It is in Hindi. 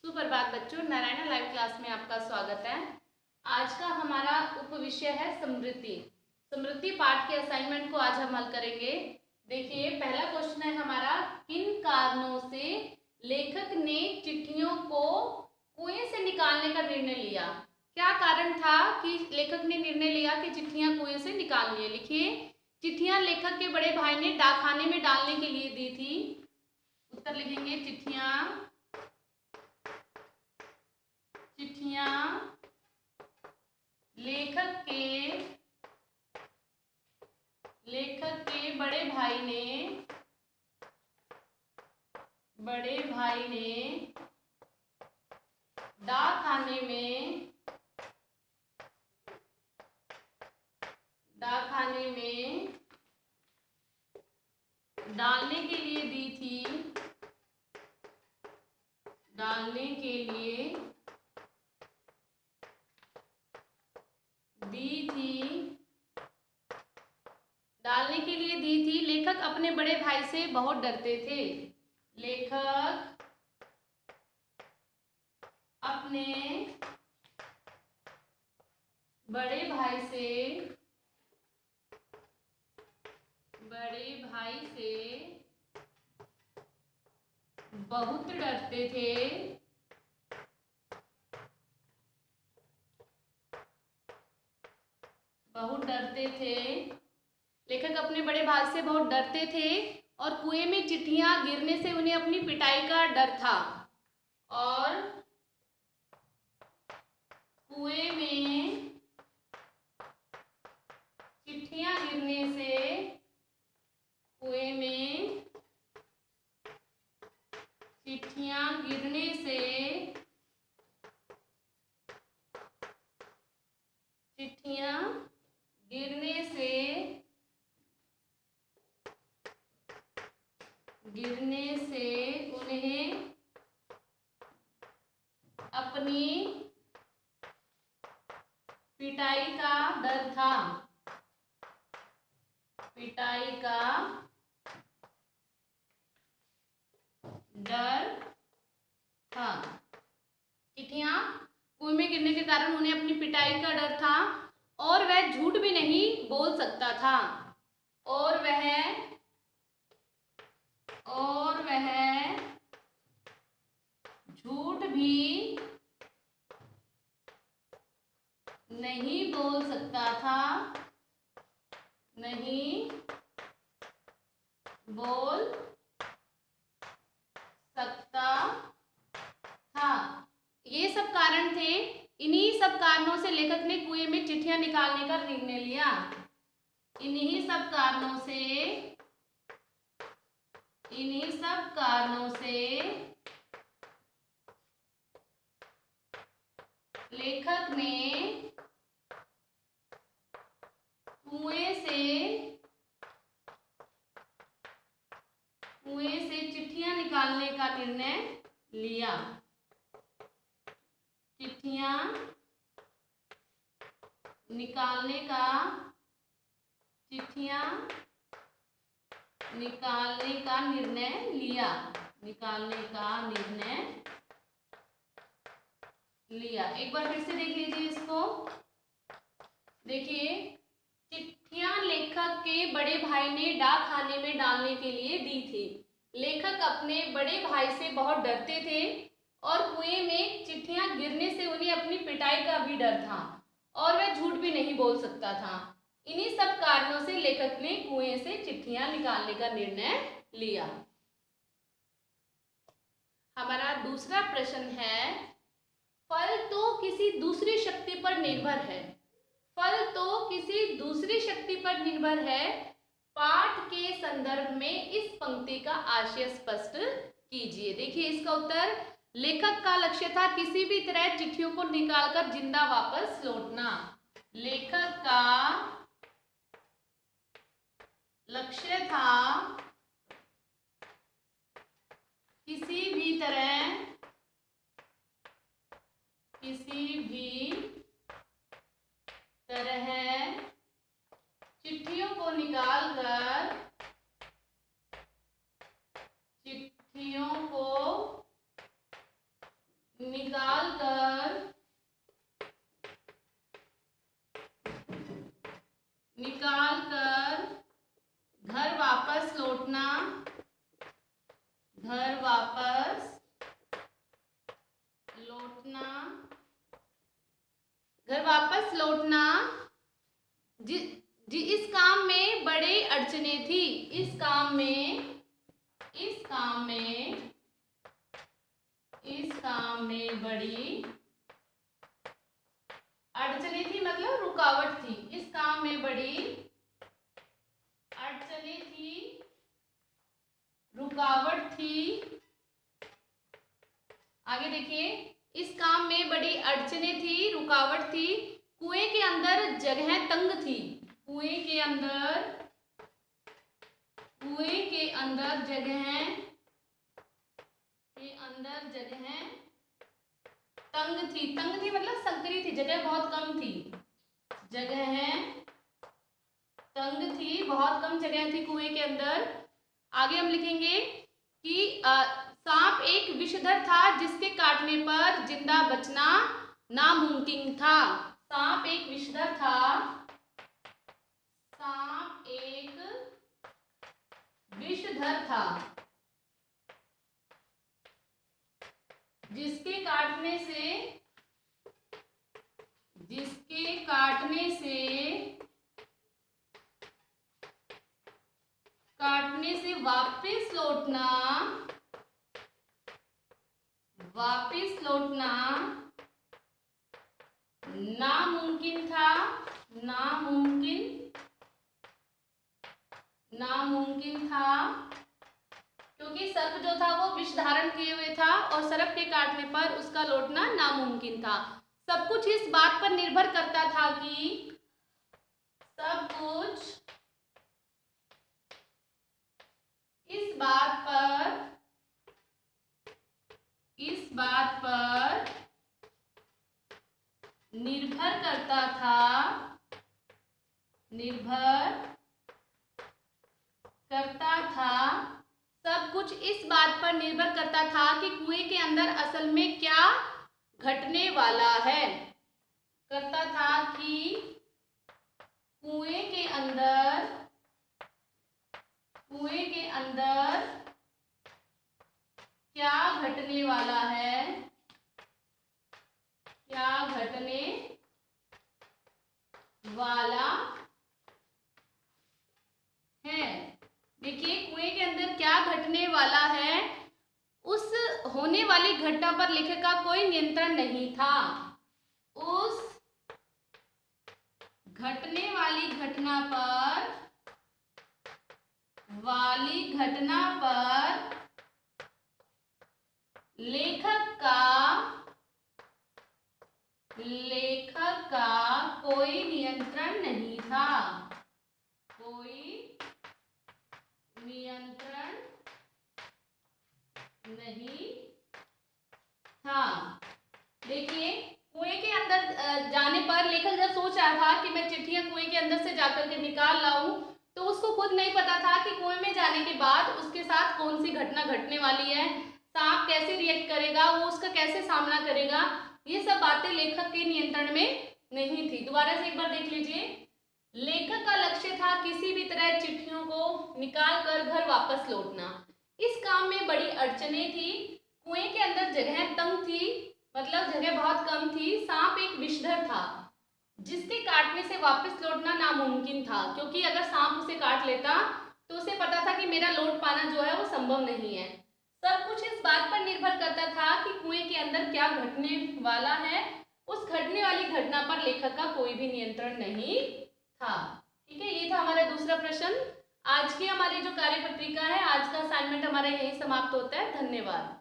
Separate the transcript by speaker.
Speaker 1: सुप्रभात बच्चों, नारायणा लाइव क्लास में आपका स्वागत है। आज का हमारा उपविषय है समृद्धि। समृद्धि पाठ के असाइनमेंट को आज हम हल करेंगे। देखिए, पहला क्वेश्चन है हमारा, किन कारणों से लेखक ने चिट्ठियों को कुएं से निकालने का निर्णय लिया? क्या कारण था कि लेखक ने निर्णय लिया कि चिट्ठियां कुएं से निकालनी है? लिखिए, चिट्ठियां लेखक के बड़े भाई ने डाकखाने में डालने के लिए दी थी। उत्तर लिखेंगे, चिट्ठियां लेखक के बड़े भाई ने डाकखाने में डालने के लिए दी थी। डालने के लिए दी थी। लेखक अपने बड़े भाई से बहुत डरते थे। लेखक अपने बड़े भाई से बहुत डरते थे। लेखक अपने बड़े भाई से बहुत डरते थे और कुएं में चिट्ठियां गिरने से उन्हें अपनी पिटाई का डर था। और कुएं में चिट्ठियां गिरने से उन्हें अपनी पिटाई का डर था। चिट्ठियां कुएं में गिरने के कारण उन्हें अपनी पिटाई का डर था और वह झूठ भी नहीं बोल सकता था। और वह झूठ भी नहीं बोल सकता था। ये सब कारण थे। इन्हीं सब कारणों से लेखक ने कुएं में चिट्ठियां निकालने का निर्णय लिया। इन्हीं सब कारणों से लेखक ने कुएं से चिट्ठियां निकालने का निर्णय लिया। चिट्ठियां निकालने का निर्णय लिया। एक बार फिर से देख लीजिए इसको। देखिए, चिट्ठियां लेखक के बड़े भाई ने डाकखाने में डालने के लिए दी थी। लेखक अपने बड़े भाई से बहुत डरते थे और कुएं में चिट्ठियां गिरने से उन्हें अपनी पिटाई का भी डर था और वह झूठ भी नहीं बोल सकता था। इन्हीं सब कारणों से लेखक ने कुएं से चिट्ठियां निकालने का निर्णय लिया। हमारा दूसरा प्रश्न है, फल तो किसी दूसरी शक्ति पर निर्भर है। पाठ के संदर्भ में इस पंक्ति का आशय स्पष्ट कीजिए। देखिए इसका उत्तर, लेखक का लक्ष्य था किसी भी तरह चिट्ठियों को निकालकर जिंदा वापस लौटना। लेखक का लक्ष्य था किसी भी तरह चिट्ठियों को निकाल कर घर वापस लौटना, घर वापस लौटना, घर वापस लौटना। जी इस काम में बड़ी अड़चने थी, इस काम में बड़ी अड़चने थी, मतलब रुकावट थी। इस काम में बड़ी अड़चने थी, रुकावट थी। आगे देखिए, इस काम में बड़ी अड़चने थी, रुकावट थी। कुएं के अंदर जगह तंग थी, कुएं के अंदर जगह तंग थी मतलब संकरी थी, जगह बहुत कम थी, जगह तंग थी, बहुत कम जगह थी कुएं के अंदर। आगे हम लिखेंगे कि सांप एक विषधर था जिसके काटने पर जिंदा बचना नामुमकिन था। सांप एक विषधर था, सांप एक विषधर था जिसके काटने से वापस लौटना नामुमकिन था, नामुमकिन था, क्योंकि सर्प जो था वो विष धारण किए हुए था और सर्प के काटने पर उसका लौटना नामुमकिन था। सब कुछ इस बात पर निर्भर करता था कि इस बात पर निर्भर करता था, सब कुछ इस बात पर निर्भर करता था कि कुएं के अंदर असल में क्या घटने वाला है। करता था कि कुएं के अंदर क्या घटने वाला है, क्या घटने वाला है। देखिए, कुएं के अंदर क्या घटने वाला है, उस होने वाली घटना पर लेखक का कोई नियंत्रण नहीं था। उस घटने वाली घटना पर लेखक का कोई नियंत्रण नहीं था, कोई नियंत्रण नहीं था। देखिए, कुएं के अंदर जाने पर लेखक जब सोच रहा था कि मैं चिट्ठियां कुएं के अंदर से जाकर के निकाल लाऊं, तो उसको खुद नहीं पता था कि कुएं में जाने के बाद उसके साथ कौन सी घटना घटने वाली है, सांप कैसे रिएक्ट करेगा, वो उसका कैसे सामना करेगा। ये सब बातें लेखक के नियंत्रण में नहीं थी। दोबारा से एक बार देख लीजिए। लेखक का लक्ष्य था किसी भी तरह चिट्ठियों को निकाल कर घर वापस लौटना। इस काम में बड़ी अड़चने थी, कुएं के अंदर जगह तंग थी, मतलब जगह बहुत कम थी। सांप एक विषधर था जिसके काटने से वापस लौटना नामुमकिन था, क्योंकि अगर सांप उसे काट लेता तो उसे पता था कि मेरा लौट पाना जो है वो संभव नहीं है। सब कुछ इस बात पर निर्भर करता था कि कुएं के अंदर क्या घटने वाला है। उस घटने वाली घटना पर लेखक का कोई भी नियंत्रण नहीं था। ठीक है, ये था हमारा दूसरा प्रश्न। आज की हमारी जो कार्यपत्रिका है, आज का असाइनमेंट हमारा यही समाप्त होता है। धन्यवाद।